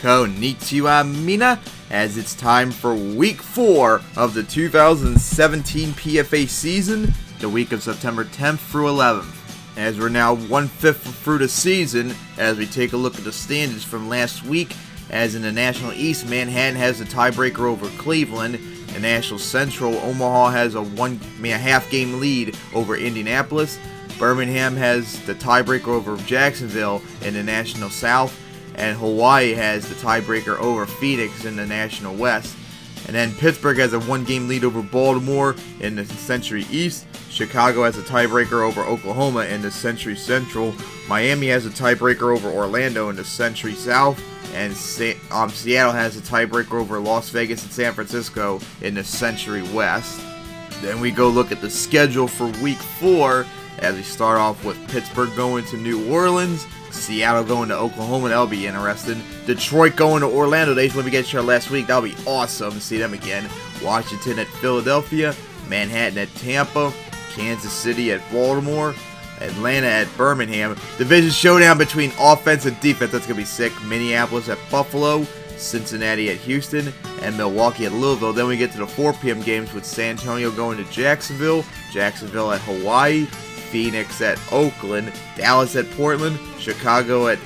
Konnichiwa Mina, as it's time for week 4 of the 2017 PFA season, the week of September 10th through 11th. As we're now 1/5 through the season, as we take a look at the standings from last week, as in the National East, Manhattan has the tiebreaker over Cleveland. In National Central, Omaha has a half game lead over Indianapolis. Birmingham has the tiebreaker over Jacksonville in the National South, and Hawaii has the tiebreaker over Phoenix in the National West. And then Pittsburgh has a 1-game lead over Baltimore in the Century East. Chicago has a tiebreaker over Oklahoma in the Century Central. Miami has a tiebreaker over Orlando in the Century South. And Seattle has a tiebreaker over Las Vegas and San Francisco in the Century West. Then we go look at the schedule for week 4, as we start off with Pittsburgh going to New Orleans, Seattle going to Oklahoma. That'll be interesting. Detroit going to Orlando. They when we get here last week. That'll be awesome to see them again. Washington at Philadelphia, Manhattan at Tampa, Kansas City at Baltimore, Atlanta at Birmingham. Division showdown between offense and defense. That's going to be sick. Minneapolis at Buffalo, Cincinnati at Houston, and Milwaukee at Louisville. Then we get to the 4 p.m. games with San Antonio going to Jacksonville, Jacksonville at Hawaii, Phoenix at Oakland, Dallas at Portland, Chicago at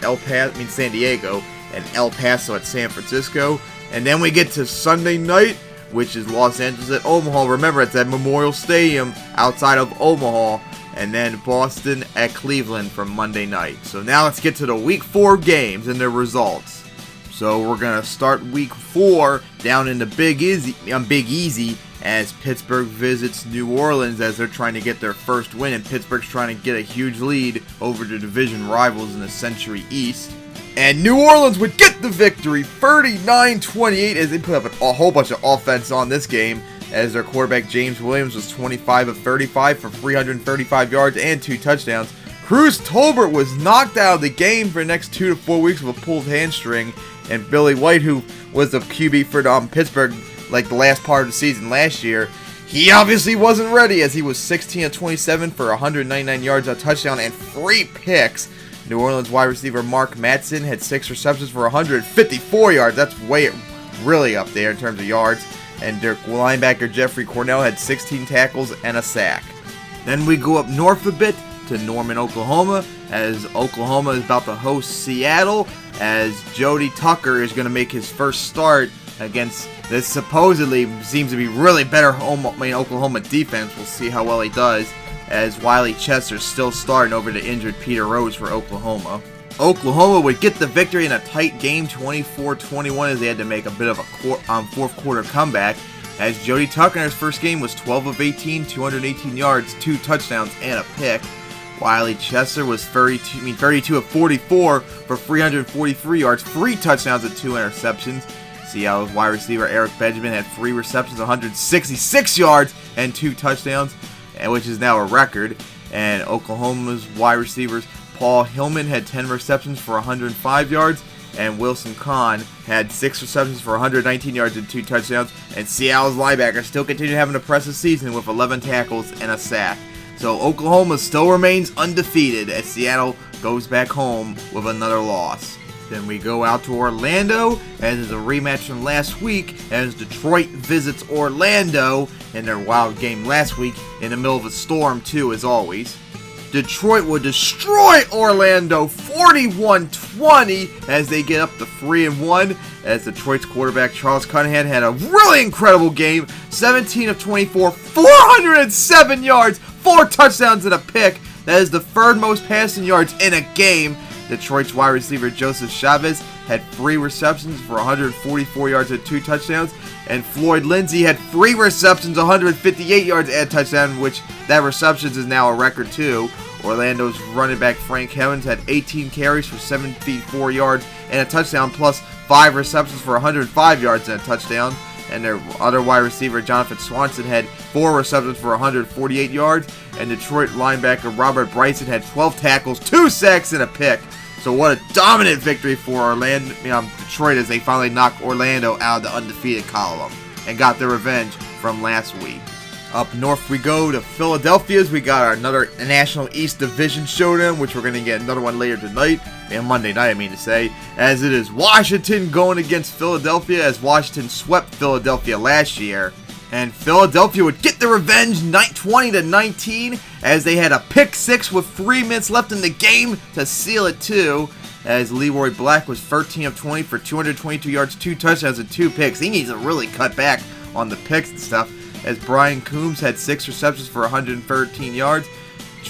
San Diego, and El Paso at San Francisco. And then we get to Sunday night, which is Los Angeles at Omaha. Remember, it's at Memorial Stadium outside of Omaha. And then Boston at Cleveland for Monday night. So now let's get to the week 4 games and their results. So we're going to start week 4 down in the Big Easy as Pittsburgh visits New Orleans as they're trying to get their first win. And Pittsburgh's trying to get a huge lead over the division rivals in the Century East. And New Orleans would get the victory, 39-28, as they put up a whole bunch of offense on this game, as their quarterback James Williams was 25 of 35 for 335 yards and 2 touchdowns. Cruz Tolbert was knocked out of the game for the next 2 to 4 weeks with a pulled hamstring, and Billy White, who was the QB for Pittsburgh like the last part of the season last year, he obviously wasn't ready, as he was 16 of 27 for 199 yards, a touchdown, and 3 picks. New Orleans wide receiver Mark Matson had 6 receptions for 154 yards. That's really up there in terms of yards. And their linebacker Jeffrey Cornell had 16 tackles and a sack. Then we go up north a bit to Norman, Oklahoma, as Oklahoma is about to host Seattle, as Jody Tucker is going to make his first start against this supposedly seems to be really better Oklahoma defense. We'll see how well he does, as Wiley Chester's still starting over the injured Peter Rose for Oklahoma. Oklahoma would get the victory in a tight game, 24-21, as they had to make a bit of a fourth quarter comeback, as Jody Tucker in his first game was 12 of 18, 218 yards, 2 touchdowns, and a pick. Wiley Chester was 32 of 44 for 343 yards, 3 touchdowns, and 2 interceptions. Seattle's wide receiver Eric Benjamin had 3 receptions, 166 yards, and 2 touchdowns, which is now a record. And Oklahoma's wide receivers Paul Hillman had 10 receptions for 105 yards, and Wilson Kahn had 6 receptions for 119 yards and 2 touchdowns. And Seattle's linebackers still continue to have an impressive season with 11 tackles and a sack. So Oklahoma still remains undefeated as Seattle goes back home with another loss. Then we go out to Orlando, as is a rematch from last week, as Detroit visits Orlando in their wild game last week in the middle of a storm too, as always. Detroit would destroy Orlando 41-20 as they get up to 3-1, as Detroit's quarterback Charles Cunningham had a really incredible game, 17 of 24, 407 yards, 4 touchdowns and a pick. That is the 3rd most passing yards in a game. Detroit's wide receiver Joseph Chavez had 3 receptions for 144 yards and 2 touchdowns, and Floyd Lindsay had 3 receptions, 158 yards and a touchdown, which that receptions is now a record too. Orlando's running back Frank Evans had 18 carries for 74 yards and a touchdown, plus 5 receptions for 105 yards and a touchdown. And their other wide receiver Jonathan Swanson had 4 receptions for 148 yards, and Detroit linebacker Robert Bryson had 12 tackles, 2 sacks, and a pick. So what a dominant victory for Detroit, as they finally knocked Orlando out of the undefeated column and got their revenge from last week. Up north we go to Philadelphia's. We got another National East Division showdown, which we're going to get another one later tonight. And Monday night, I mean to say. As it is Washington going against Philadelphia, as Washington swept Philadelphia last year. And Philadelphia would get the revenge 20-19 as they had a pick six with 3 minutes left in the game to seal it too. As Leroy Black was 13 of 20 for 222 yards, 2 touchdowns, and 2 picks. He needs to really cut back on the picks and stuff. As Brian Coombs had 6 receptions for 113 yards.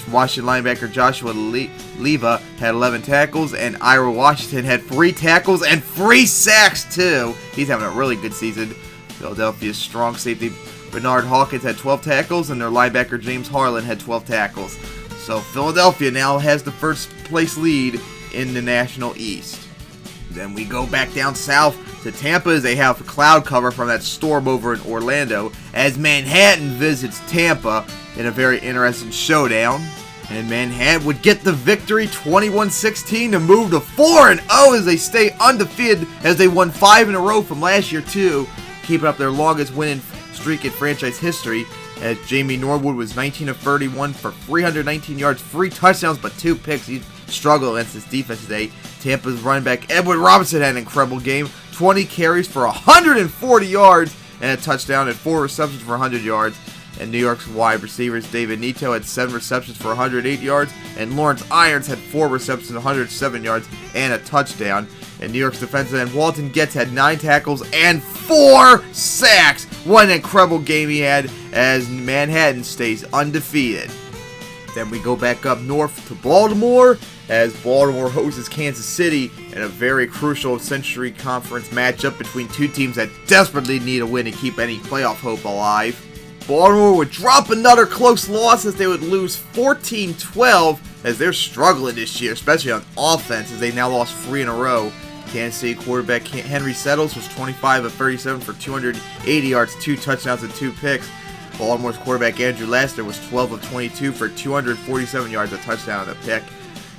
Washington linebacker Joshua Leva had 11 tackles, and Ira Washington had 3 tackles and 3 sacks too. He's having a really good season. Philadelphia's strong safety Bernard Hawkins had 12 tackles, and their linebacker James Harlan had 12 tackles. So Philadelphia now has the first place lead in the National East. Then we go back down south to Tampa as they have cloud cover from that storm over in Orlando, as Manhattan visits Tampa in a very interesting showdown. And Manhattan would get the victory 21-16 to move to 4-0 as they stay undefeated, as they won 5 in a row from last year too, keeping up their longest winning streak in franchise history. As Jamie Norwood was 19 of 31 for 319 yards, 3 touchdowns, but 2 picks. He struggled against this defense today. Tampa's running back Edward Robinson had an incredible game. 20 carries for 140 yards and a touchdown, and 4 receptions for 100 yards. And New York's wide receivers David Neto had 7 receptions for 108 yards, and Lawrence Irons had 4 receptions, 107 yards, and a touchdown. And New York's defensive end Walton Getz had 9 tackles and 4 sacks. What an incredible game he had as Manhattan stays undefeated. Then we go back up north to Baltimore as Baltimore hosts Kansas City in a very crucial Century Conference matchup between two teams that desperately need a win to keep any playoff hope alive. Baltimore would drop another close loss as they would lose 14-12 as they're struggling this year, especially on offense, as they now lost 3 in a row. Kansas City quarterback Henry Settles was 25 of 37 for 280 yards, 2 touchdowns, and 2 picks. Baltimore's quarterback Andrew Laster was 12 of 22 for 247 yards, a touchdown, and a pick.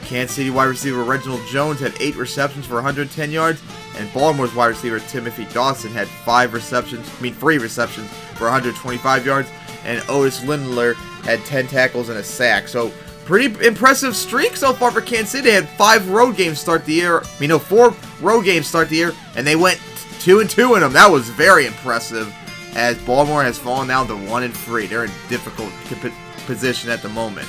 Kansas City wide receiver Reginald Jones had 8 receptions for 110 yards, and Baltimore's wide receiver Timothy Dawson had 3 receptions for 125 yards, and Otis Lindler had 10 tackles and a sack. So pretty impressive streak so far for Kansas City. They had 4 road games start the year, and they went 2-2 in them. That was very impressive, as Baltimore has fallen down to 1-3. They're in a difficult position at the moment.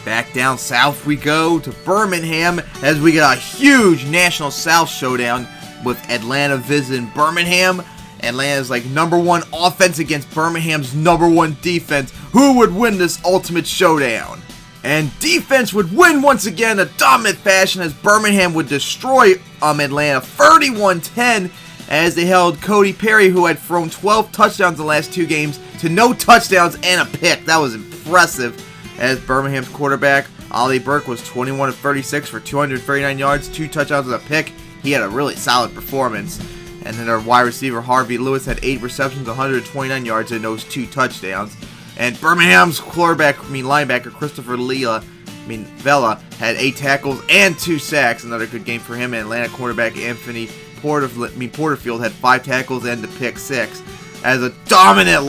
Back down south we go to Birmingham as we get a huge National South showdown with Atlanta visiting Birmingham. Atlanta's like #1 offense against Birmingham's #1 defense. Who would win this ultimate showdown? And defense would win once again in a dominant fashion as Birmingham would destroy Atlanta 31-10 as they held Cody Perry, who had thrown 12 touchdowns in the last 2 games, to no touchdowns and a pick. That was impressive, as Birmingham's quarterback Ollie Burke was 21 of 36 for 239 yards, 2 touchdowns and a pick. He had a really solid performance. And then our wide receiver Harvey Lewis had 8 receptions, 129 yards, and those 2 touchdowns. And Birmingham's linebacker Christopher Vela had 8 tackles and 2 sacks. Another good game for him. And Atlanta quarterback Anthony Porterfield had 5 tackles and the pick 6. As a dominant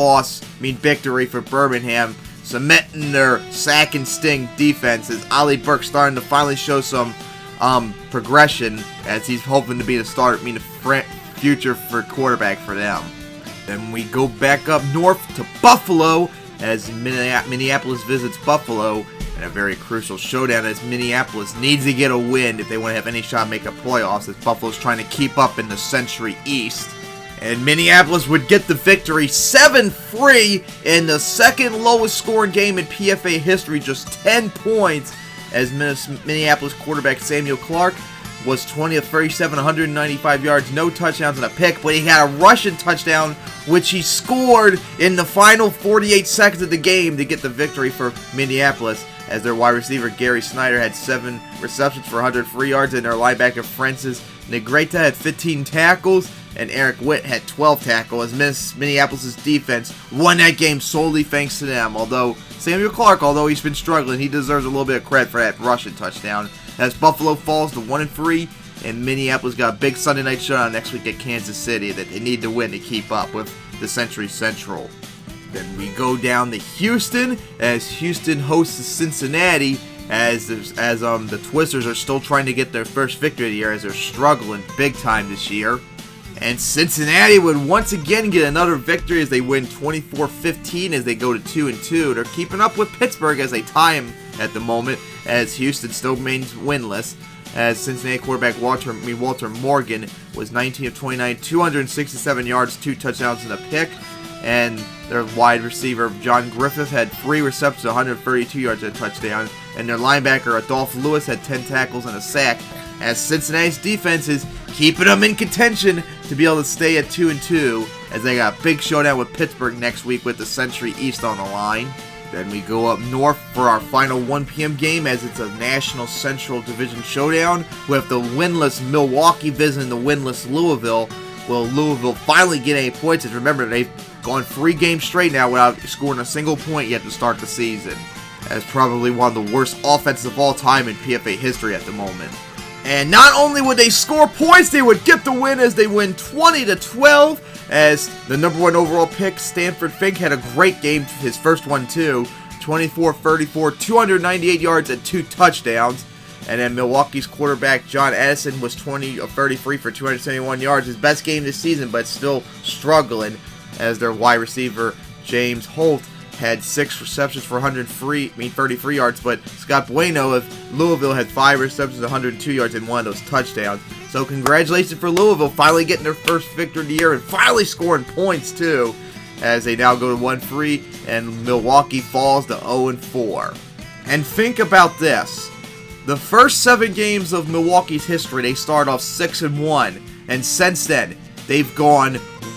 victory for Birmingham, cementing their sack and sting defense, as Ollie Burke starting to finally show some progression, as he's hoping to be the future for quarterback for them. Then we go back up north to Buffalo as Minneapolis visits Buffalo in a very crucial showdown, as Minneapolis needs to get a win if they want to have any shot at making playoffs, as Buffalo's trying to keep up in the Century East. And Minneapolis would get the victory 7-3 in the second lowest scoring game in PFA history, just 10 points, as Minneapolis quarterback Samuel Clark was 20 of 37, 195 yards, no touchdowns and a pick, but he had a rushing touchdown, which he scored in the final 48 seconds of the game to get the victory for Minneapolis, as their wide receiver Gary Snyder had 7 receptions for 103 yards, and their linebacker Francis Negrete had 15 tackles, and Eric Witt had 12 tackles, as Minneapolis' defense won that game solely thanks to them. Although Samuel Clark, although he's been struggling, he deserves a little bit of credit for that rushing touchdown. As Buffalo falls to 1-3, and Minneapolis got a big Sunday night showdown next week at Kansas City that they need to win to keep up with the Century Central. Then we go down to Houston as Houston hosts Cincinnati as the Twisters are still trying to get their first victory of the year as they're struggling big time this year. And Cincinnati would once again get another victory as they win 24-15 as they go to 2-2. They're keeping up with Pittsburgh as they tie them at the moment as Houston still remains winless. As Cincinnati quarterback Walter Morgan was 19 of 29, 267 yards, 2 touchdowns and a pick. And their wide receiver John Griffith had 3 receptions, 132 yards and a touchdown. And their linebacker Adolph Lewis had 10 tackles and a sack. As Cincinnati's defense is keeping them in contention to be able to stay at 2-2 as they got a big showdown with Pittsburgh next week with the Century East on the line. Then we go up north for our final 1 p.m. game as it's a National Central Division showdown with the winless Milwaukee visiting the winless Louisville. Will Louisville finally get any points? As remember, they've gone 3 games straight now without scoring a single point yet to start the season. As probably one of the worst offenses of all time in PFA history at the moment. And not only would they score points, they would get the win as they win 20-12. As the number 1 overall pick, Stanford Fink, had a great game, his first one too. 24-34, 298 yards and 2 touchdowns. And then Milwaukee's quarterback, John Addison, was 20 of 33 for 271 yards. His best game this season, but still struggling. As their wide receiver, James Holt, had 6 receptions for 33 yards, but Scott Bueno of Louisville had 5 receptions, 102 yards, and 1 of those touchdowns. So congratulations for Louisville, finally getting their first victory of the year and finally scoring points too, as they now go to 1-3, and Milwaukee falls to 0-4. And think about this. The first 7 games of Milwaukee's history, they start off 6-1, and since then, they've gone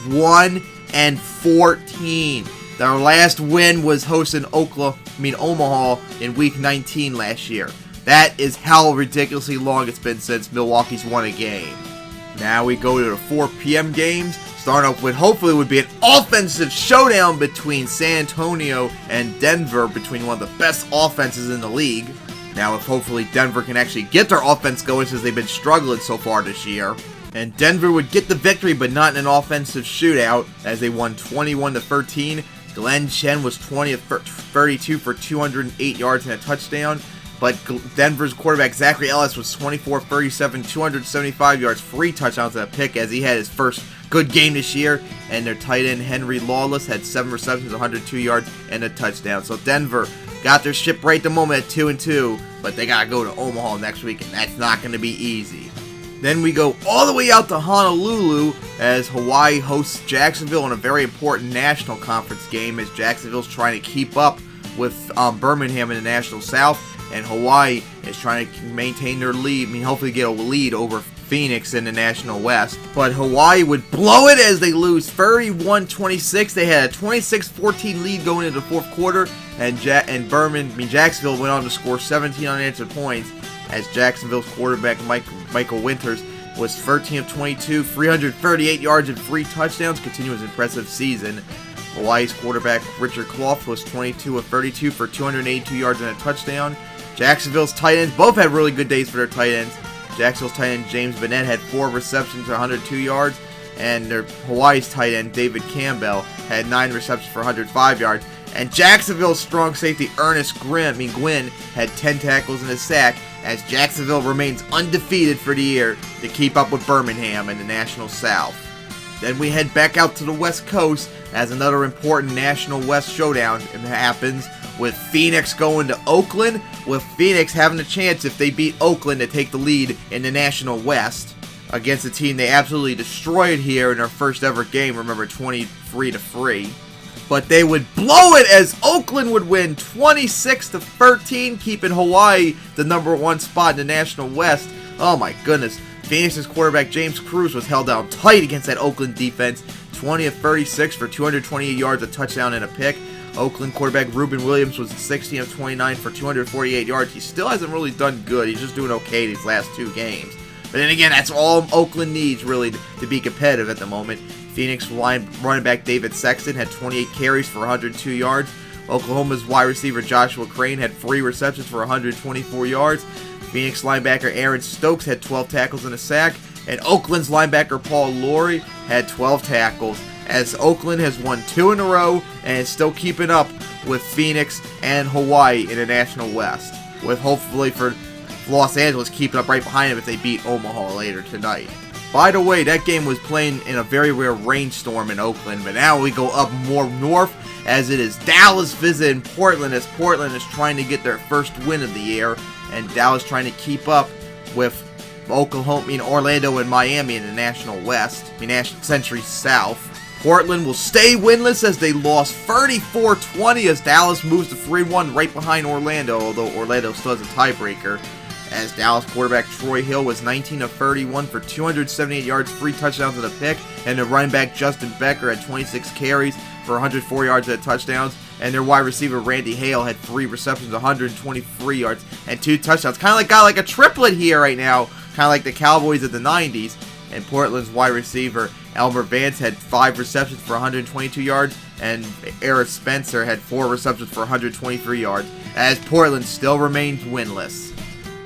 1-14. Their last win was hosting Omaha in Week 19 last year. That is how ridiculously long it's been since Milwaukee's won a game. Now we go to the 4 p.m. games, starting off with hopefully would be an offensive showdown between San Antonio and Denver, between one of the best offenses in the league. Now if hopefully Denver can actually get their offense going since they've been struggling so far this year. And Denver would get the victory, but not in an offensive shootout, as they won 21-13. Glenn Chen was 20 of 32 for 208 yards and a touchdown. But Denver's quarterback Zachary Ellis was 24-37, 275 yards, 3 touchdowns and a pick, as he had his first good game this year. And their tight end Henry Lawless had 7 receptions, 102 yards, and a touchdown. So Denver got their ship right at the moment at 2-2, but they got to go to Omaha next week, and that's not going to be easy. Then we go all the way out to Honolulu as Hawaii hosts Jacksonville in a very important National Conference game, as Jacksonville's trying to keep up with Birmingham in the National South, and Hawaii is trying to maintain their lead, hopefully get a lead over Phoenix in the National West. But Hawaii would blow it as they lose 31-26. They had a 26-14 lead going into the 4th quarter, and Jacksonville went on to score 17 unanswered points, as Jacksonville's quarterback Michael Winters was 13 of 22, 338 yards and 3 touchdowns, continuing his impressive season. Hawaii's quarterback Richard Clough was 22 of 32 for 282 yards and a touchdown. Jacksonville's tight ends both had really good days for their tight ends. Jacksonville's tight end James Bennett had 4 receptions for 102 yards, and their Hawaii's tight end David Campbell had 9 receptions for 105 yards. And Jacksonville's strong safety Ernest Gwynn had 10 tackles and a sack, as Jacksonville remains undefeated for the year to keep up with Birmingham in the National South. Then we head back out to the West Coast as another important National West showdown happens, with Phoenix going to Oakland, with Phoenix having a chance if they beat Oakland to take the lead in the National West against a team they absolutely destroyed here in their first ever game, remember 23-3. But they would blow it as Oakland would win 26-13, keeping Hawaii the number 1 spot in the National West. Oh my goodness. Phoenix's quarterback James Cruz was held down tight against that Oakland defense. 20 of 36 for 228 yards, a touchdown and a pick. Oakland quarterback Ruben Williams was 16 of 29 for 248 yards. He still hasn't really done good. He's just doing okay these last 2 games. But then again, that's all Oakland needs really to be competitive at the moment. Phoenix running back David Sexton had 28 carries for 102 yards. Oklahoma's wide receiver Joshua Crane had 3 receptions for 124 yards. Phoenix linebacker Aaron Stokes had 12 tackles and a sack. And Oakland's linebacker Paul Laurie had 12 tackles as Oakland has won 2 in a row and is still keeping up with Phoenix and Hawaii in the National West, with hopefully for Los Angeles keeping up right behind them if they beat Omaha later tonight. By the way, that game was playing in a very rare rainstorm in Oakland, but now we go up more north as it is Dallas visiting Portland, as Portland is trying to get their first win of the year, and Dallas trying to keep up with Oklahoma, Orlando and Miami in the National West, Century South. Portland will stay winless as they lost 34-20 as Dallas moves to 3-1 right behind Orlando, although Orlando still has a tiebreaker. As Dallas quarterback Troy Hill was 19 of 31 for 278 yards, 3 touchdowns and a pick, and their running back Justin Becker had 26 carries for 104 yards and touchdowns, and their wide receiver Randy Hale had 3 receptions, 123 yards, and 2 touchdowns. Kind of got like a triplet here right now, kind of like the Cowboys of the 90s. And Portland's wide receiver Elmer Vance had 5 receptions for 122 yards, and Eric Spencer had 4 receptions for 123 yards, as Portland still remains winless.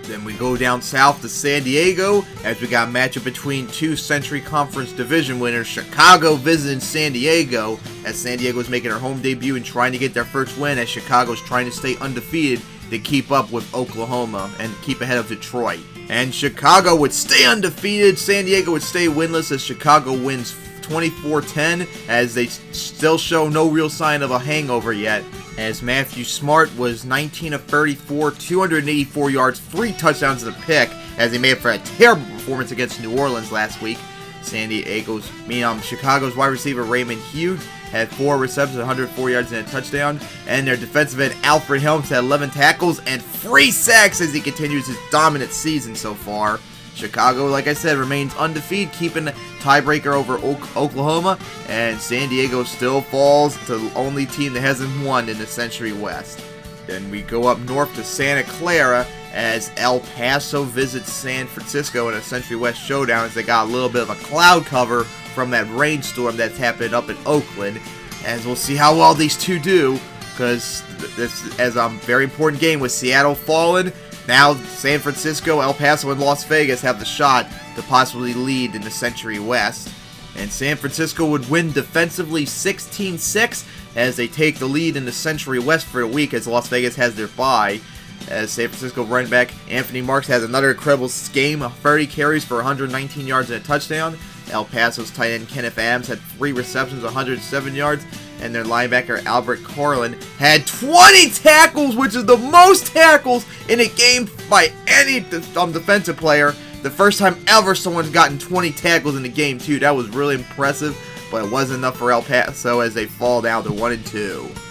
Then we go down south to San Diego, as we got a matchup between 2 Century Conference Division winners, Chicago visiting San Diego, as San Diego is making their home debut and trying to get their first win, as Chicago is trying to stay undefeated to keep up with Oklahoma and keep ahead of Detroit. And Chicago would stay undefeated, San Diego would stay winless as Chicago wins 24-10, as they still show no real sign of a hangover yet, as Matthew Smart was 19 of 34, 284 yards, 3 touchdowns and a pick, as they made up for a terrible performance against New Orleans last week. Chicago's wide receiver Raymond Hughes had 4 receptions, 104 yards and a touchdown, and their defensive end Alfred Helms had 11 tackles and 3 sacks as he continues his dominant season so far. Chicago, like I said, remains undefeated, keeping the tiebreaker over Oklahoma, and San Diego still falls to the only team that hasn't won in the Century West. Then we go up north to Santa Clara as El Paso visits San Francisco in a Century West showdown, as they got a little bit of a cloud cover from that rainstorm that's happened up in Oakland. As we'll see how well these two do, because this is a very important game with Seattle falling. Now San Francisco, El Paso, and Las Vegas have the shot to possibly lead in the Century West. And San Francisco would win defensively 16-6 as they take the lead in the Century West for the week, as Las Vegas has their bye. As San Francisco running back Anthony Marks has another incredible game, 30 carries for 119 yards and a touchdown. El Paso's tight end Kenneth Adams had 3 receptions, 107 yards, and their linebacker Albert Corlin had 20 tackles, which is the most tackles in a game by any defensive player. The first time ever someone's gotten 20 tackles in a game, too. That was really impressive, but it wasn't enough for El Paso as they fall down to 1-2.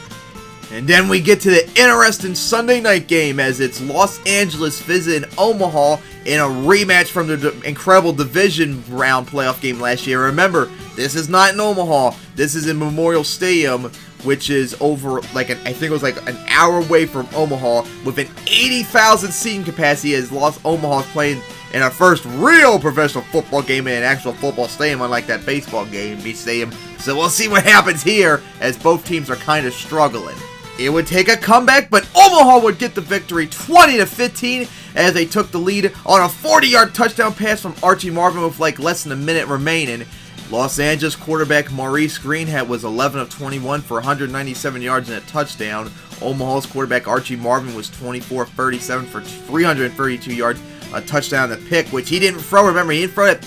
And then we get to the interesting Sunday night game, as it's Los Angeles visiting Omaha in a rematch from the incredible division round playoff game last year. Remember, this is not in Omaha. This is in Memorial Stadium, which is over, I think it was an hour away from Omaha, with an 80,000 seating capacity, as Omaha is playing in our first real professional football game in an actual football stadium, unlike that baseball game, stadium. So we'll see what happens here, as both teams are kind of struggling. It would take a comeback, but Omaha would get the victory 20-15 as they took the lead on a 40-yard touchdown pass from Archie Marvin with less than a minute remaining. Los Angeles quarterback Maurice Green was 11 of 21 for 197 yards and a touchdown. Omaha's quarterback Archie Marvin was 24 of 37 for 332 yards, a touchdown and a pick, which he didn't throw. Remember, he didn't throw that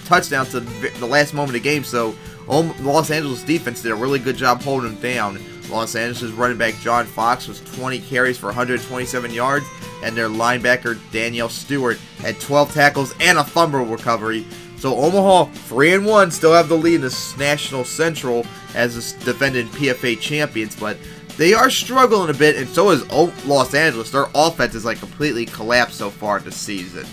touchdown to the last moment of the game, so Los Angeles defense did a really good job holding him down. Los Angeles running back John Fox was 20 carries for 127 yards, and their linebacker Danielle Stewart had 12 tackles and a fumble recovery. So Omaha, 3-1, still have the lead in the National Central as the defending PFA champions, but they are struggling a bit, and so is Los Angeles. Their offense is completely collapsed so far this season.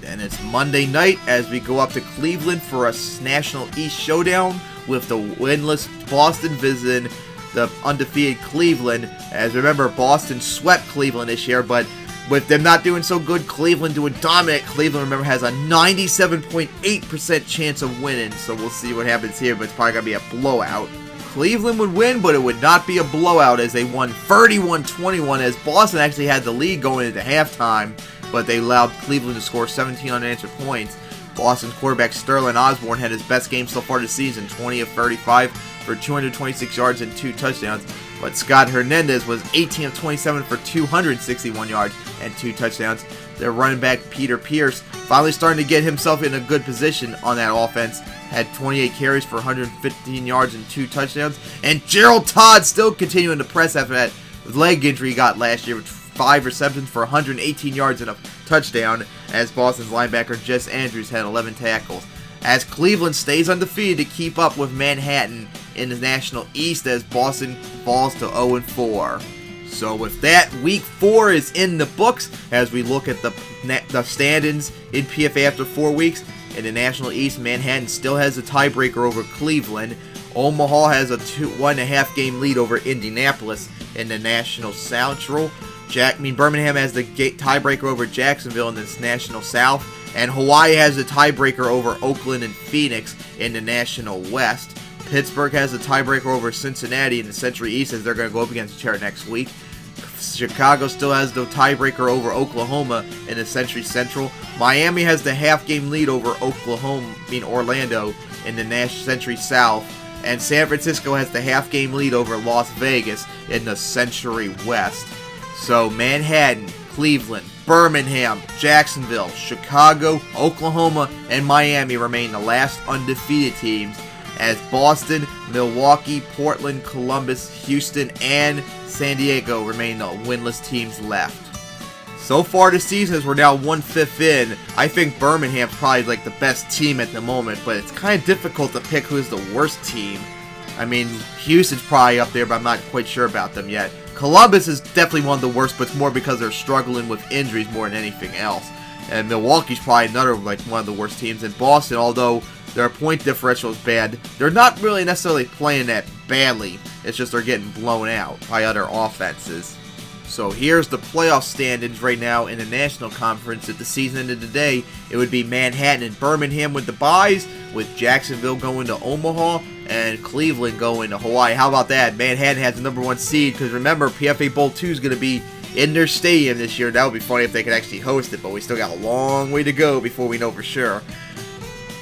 And it's Monday night as we go up to Cleveland for a National East showdown with the winless Boston visiting the undefeated Cleveland. As remember, Boston swept Cleveland this year, but with them not doing so good, Cleveland doing dominant. Cleveland, remember, has a 97.8% chance of winning, so we'll see what happens here, but it's probably going to be a blowout. Cleveland would win, but it would not be a blowout as they won 31-21, as Boston actually had the lead going into halftime, but they allowed Cleveland to score 17 unanswered points. Boston's quarterback Sterling Osborne had his best game so far this season, 20 of 35 for 226 yards and 2 touchdowns. But Scott Hernandez was 18 of 27 for 261 yards and 2 touchdowns. Their running back Peter Pierce finally starting to get himself in a good position on that offense. Had 28 carries for 115 yards and 2 touchdowns. And Gerald Todd still continuing to press after that leg injury he got last year with 5 receptions for 118 yards and a touchdown, as Boston's linebacker Jess Andrews had 11 tackles. As Cleveland stays undefeated to keep up with Manhattan in the National East as Boston falls to 0-4. So with that, Week 4 is in the books as we look at the standings in PFA after 4 weeks. In the National East, Manhattan still has a tiebreaker over Cleveland. Omaha has a 1.5 game lead over Indianapolis. In the National Central, Birmingham has the tiebreaker over Jacksonville in the National South. And Hawaii has a tiebreaker over Oakland and Phoenix in the National West. Pittsburgh has a tiebreaker over Cincinnati in the Century East as they're going to go up against each other next week. Chicago still has the tiebreaker over Oklahoma in the Century Central. Miami has the half-game lead over Orlando in the Century South. And San Francisco has the half-game lead over Las Vegas in the Century West. So Manhattan, Cleveland, Birmingham, Jacksonville, Chicago, Oklahoma, and Miami remain the last undefeated teams, as Boston, Milwaukee, Portland, Columbus, Houston, and San Diego remain the winless teams left. So far this season, as we're now 1/5 in, I think Birmingham's probably like the best team at the moment, but it's kind of difficult to pick who's the worst team. I mean, Houston's probably up there, but I'm not quite sure about them yet. Columbus is definitely one of the worst, but it's more because they're struggling with injuries more than anything else. And Milwaukee's probably another, like, one of the worst teams. And Boston, although their point differential is bad, they're not really necessarily playing that badly. It's just they're getting blown out by other offenses. So here's the playoff standings right now in the National Conference. At the season end of today, it would be Manhattan and Birmingham with the byes, with Jacksonville going to Omaha and Cleveland going to Hawaii. How about that? Manhattan has the number 1 seed, because remember, PFA Bowl 2 is going to be in their stadium this year. That would be funny if they could actually host it, but we still got a long way to go before we know for sure.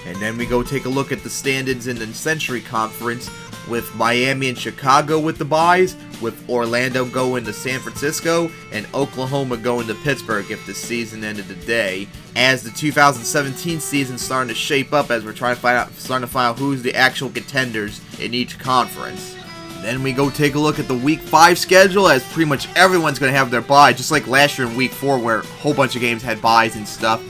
And then we go take a look at the standings in the Century Conference, with Miami and Chicago with the byes, with Orlando going to San Francisco, and Oklahoma going to Pittsburgh if the season ended today. As the 2017 season starting to shape up, as we're starting to find out who's the actual contenders in each conference. Then we go take a look at the Week 5 schedule, as pretty much everyone's going to have their bye, just like last year in Week 4 where a whole bunch of games had byes and stuff.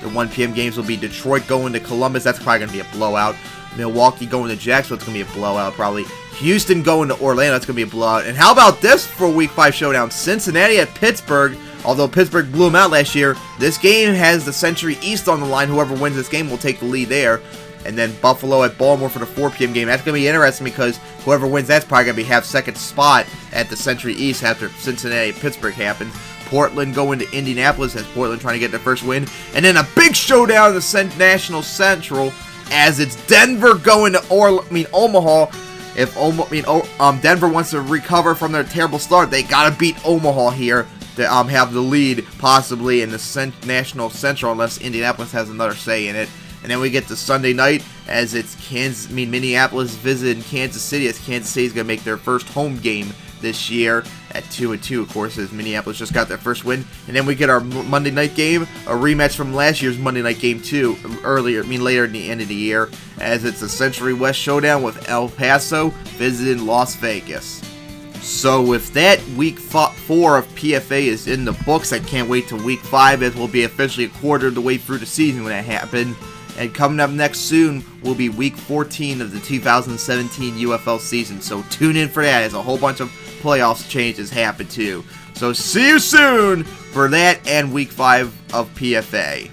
The 1 p.m. games will be Detroit going to Columbus. That's probably going to be a blowout. Milwaukee going to Jacksonville. It's going to be a blowout probably. Houston going to Orlando. That's going to be a blowout. And how about this for Week 5 showdown? Cincinnati at Pittsburgh. Although Pittsburgh blew them out last year, this game has the Century East on the line. Whoever wins this game will take the lead there. And then Buffalo at Baltimore for the 4 p.m. game. That's going to be interesting because whoever wins that's probably going to have second spot at the Century East after Cincinnati-Pittsburgh happens. Portland going to Indianapolis as Portland trying to get their first win. And then a big showdown in the National Central as it's Denver going to Omaha. If Denver wants to recover from their terrible start, they got to beat Omaha here to have the lead possibly in the National Central, unless Indianapolis has another say in it. And then we get to Sunday night as it's Minneapolis visiting Kansas City, as Kansas City is going to make their first home game this year at 2-2, of course, as Minneapolis just got their first win. And then we get our Monday night game, a rematch from last year's Monday night game too, later in the end of the year, as it's a Century West showdown with El Paso visiting Las Vegas. So with that, Week 4 of PFA is in the books. I can't wait till Week 5, as we'll be officially a quarter of the way through the season when that happens. And coming up next soon will be Week 14 of the 2017 UFL season. So tune in for that, as a whole bunch of playoffs changes happen too. So see you soon for that and Week 5 of PFA.